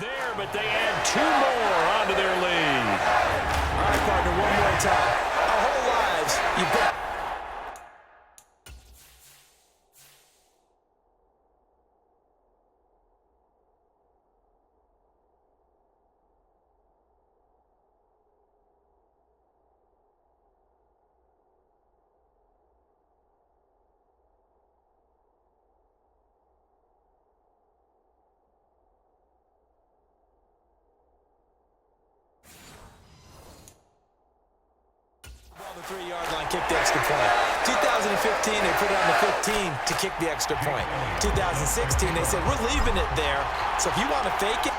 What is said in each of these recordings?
there, but they add 2 more onto their lead. All right, partner, one more time. Our whole lives, you've been... the 3-yard line, kick the extra point. 2015, they put it on the 15 to kick the extra point. 2016, they said, we're leaving it there, so if you want to fake it,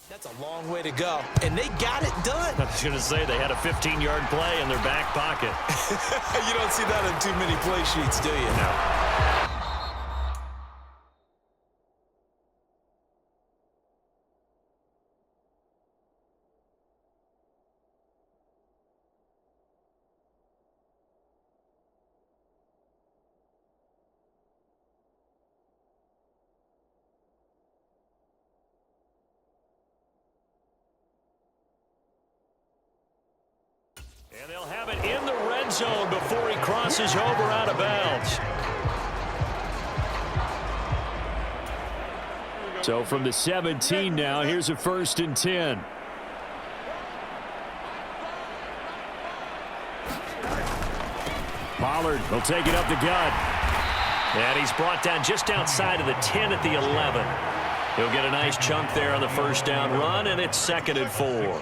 that's a long way to go. And they got it done. I was going to say they had a 15-yard play in their back pocket. You don't see that on too many play sheets, do you? No. And they'll have it in the red zone before he crosses over out of bounds. So from the 17 now, here's a 1st and 10. Pollard will take it up the gut. And he's brought down just outside of the 10 at the 11. He'll get a nice chunk there on the 1st down run, and it's 2nd and 4.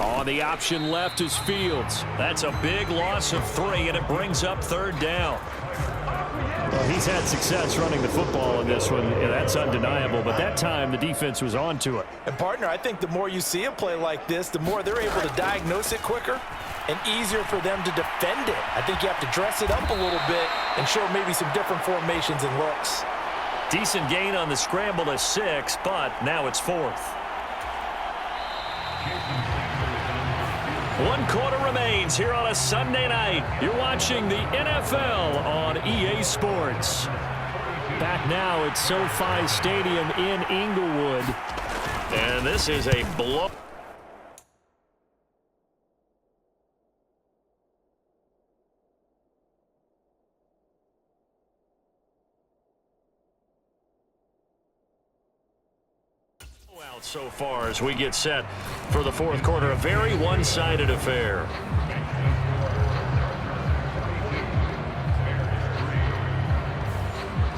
On the option left is Fields. That's a big loss of 3, and it brings up 3rd down. Well, he's had success running the football in this one. Yeah, that's undeniable, but that time the defense was on to it. And, partner, I think the more you see a play like this, the more they're able to diagnose it quicker and easier for them to defend it. I think you have to dress it up a little bit and show maybe some different formations and looks. Decent gain on the scramble to 6, but now it's 4th. One quarter remains here on a Sunday night. You're watching the NFL on EA Sports. Back now at SoFi Stadium in Inglewood. And this is a blow. Out so far as we get set for the fourth quarter. A very one-sided affair.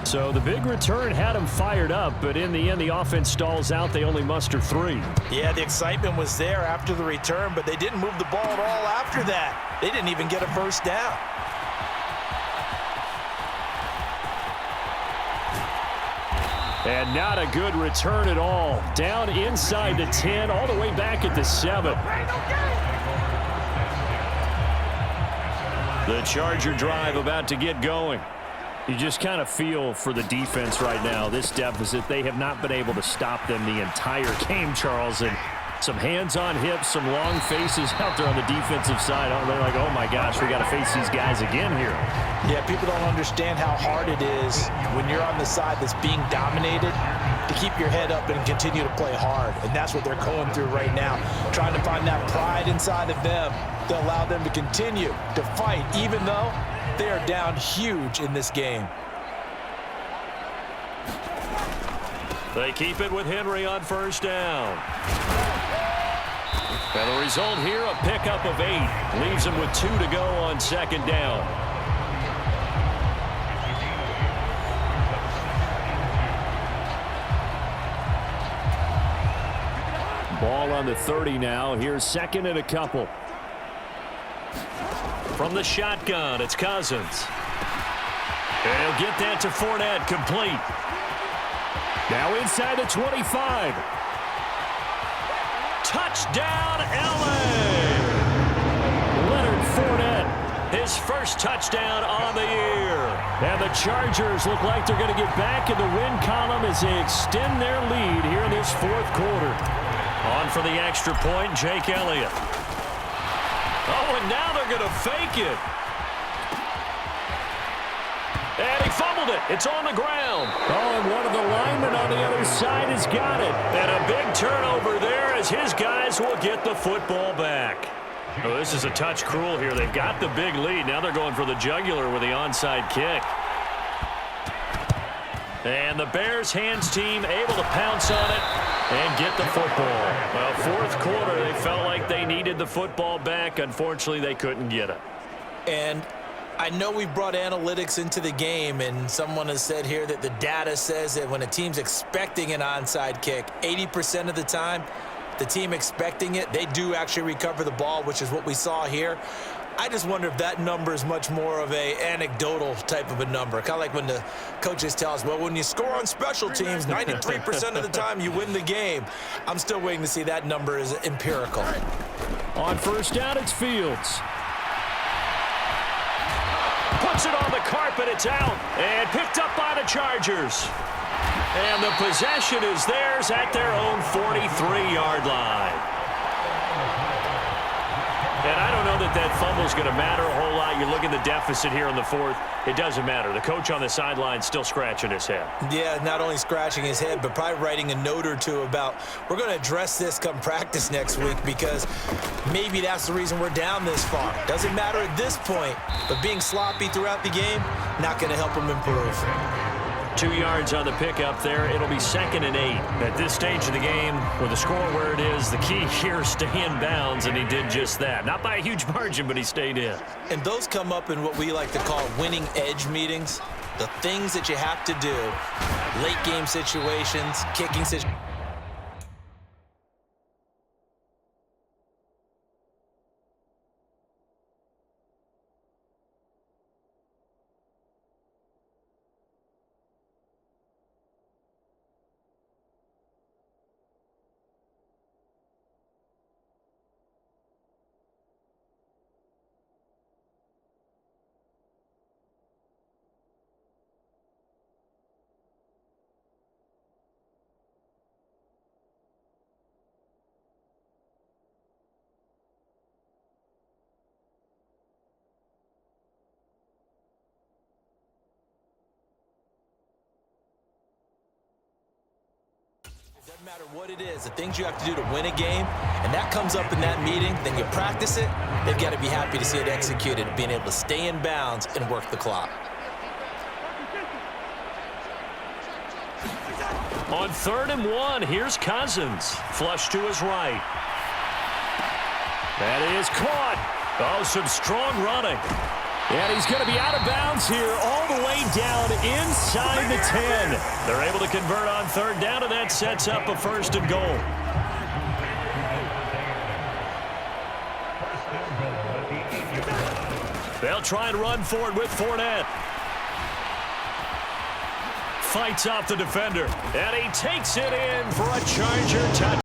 So the big return had them fired up, but in the end, the offense stalls out. They only muster 3. Yeah, the excitement was there after the return, but they didn't move the ball at all after that. They didn't even get a first down. And not a good return at all. Down inside the 10, all the way back at the 7. The Charger drive about to get going. You just kind of feel for the defense right now. This deficit, they have not been able to stop them the entire game, Charles. And some hands on hips, some long faces out there on the defensive side. They're like, oh my gosh, we got to face these guys again here. Yeah, people don't understand how hard it is when you're on the side that's being dominated to keep your head up and continue to play hard. And that's what they're going through right now, trying to find that pride inside of them to allow them to continue to fight, even though they are down huge in this game. They keep it with Henry on first down. And the result here, a pickup of 8. Leaves him with 2 to go on second down. Ball on the 30 now. Here's second and a couple. From the shotgun, it's Cousins. And he'll get that to Fournette, complete. Now inside the 25. Touchdown, L.A. Leonard Fournette, his first touchdown on the year. And the Chargers look like they're going to get back in the win column as they extend their lead here in this fourth quarter. On for the extra point, Jake Elliott. Oh, and now they're going to fake it. And he fumbled it. It's on the ground. Oh, and one of the linemen on the other side has got it. And a big turnover there as his guys will get the football back. Oh, this is a touch cruel here. They've got the big lead. Now they're going for the jugular with the onside kick. And the Bears hands team able to pounce on it and get the football. Well, fourth quarter, they felt like they needed the football back. Unfortunately, they couldn't get it. And I know we brought analytics into the game, and someone has said here that the data says that when a team's expecting an onside kick, 80% of the time, the team expecting it, they do actually recover the ball, which is what we saw here. I just wonder if that number is much more of a anecdotal type of a number. Kind of like when the coaches tell us, well, when you score on special teams, 93% of the time you win the game. I'm still waiting to see that number is empirical. On first down, it's Fields. Puts it on the carpet, it's out, and picked up by the Chargers. And the possession is theirs at their own 43-yard line. And I don't know that that fumble is going to matter a whole lot. You look at the deficit here in the fourth, it doesn't matter. The coach on the sideline still scratching his head. Yeah, not only scratching his head, but probably writing a note or two about, we're going to address this come practice next week because maybe that's the reason we're down this far. Doesn't matter at this point, but being sloppy throughout the game, not going to help him improve. 2 yards on the pickup there. It'll be 2nd and 8. At this stage of the game, with the score where it is, the key here is stay in bounds, and he did just that. Not by a huge margin, but he stayed in. And those come up in what we like to call winning edge meetings. The things that you have to do, late game situations, kicking situations. No matter what it is, the things you have to do to win a game, and that comes up in that meeting, then you practice it, they've got to be happy to see it executed, being able to stay in bounds and work the clock. On 3rd and 1, here's Cousins. Flush to his right. That is caught. Oh, some strong running. And he's going to be out of bounds here all the way down inside the 10. They're able to convert on 3rd down, and that sets up a 1st and goal. They'll try and run forward with Fournette. Fights off the defender, and he takes it in for a Charger touchdown.